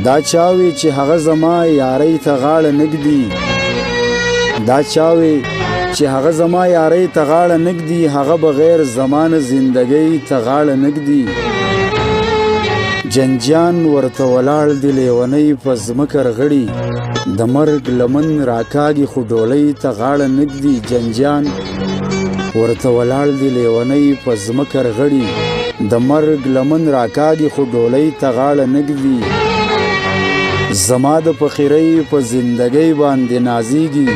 دا چاوي چې هغه زما یارۍ ته غاړه نږدي دا چاوي چې هغه زما یارۍ ته غاړه نږدي هغه بغیر زمانه زندګۍ ته غاړه نږدي جنجان ورته ولاړ دی لیونۍ په ځمکه رغړي د مرګ لمن راکاږي خو ډولۍ ته غاړه نږدي جنجان ورته ولاړ دی لیونۍ په ځمکه رغړي د مرګ لمن راکاږي خو ډولۍ ته غاړه نږدي زما د فقیرۍ په زندګۍ باندې نازیږي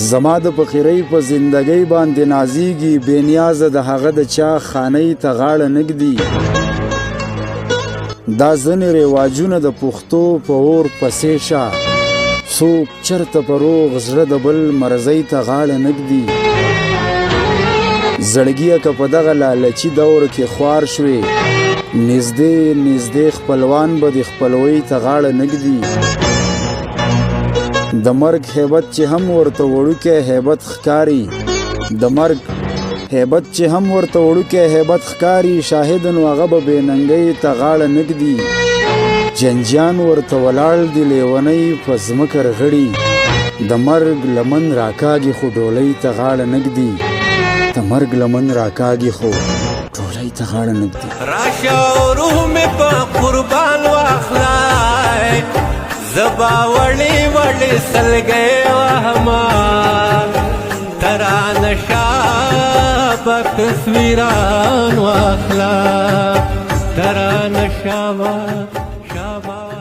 زما د فقیرۍ په زندګۍ باندې نازیږي بې نیازه د هغه د چا خانۍ ته غاړه نږدي دا ځینې رواجونه د پښتو په اور پسې شه څوک چرته په روغ زړه د بل مرضۍ ته غاړه نږدي زړګیه که په دغه لالچي دور کې خوار شوې نږدې نږدې خپلوان به د خپلوۍ ته غاړه نږدي د مرګ هیبت چې هم ورته وړوکی هیبت ښکاري د مرګ هیبت چې هم ورته وړوکی هیبت ښکاري شاهد نو هغه به بې ننګۍ ته غاړه نږدي جنجان ورته ولاړ دی لیونۍ په ځمکه رغړي د مرګ لمن راکاږي خو ډولۍ ته غاړه نږدي د مرګ لمن راکاږي خو ډولۍ ته غاړه نږدي راشه روح مې په قربان واخلای زبا وړې وړې سلګۍ وهما ترانه شابه تصویران واخلا ترانه شابه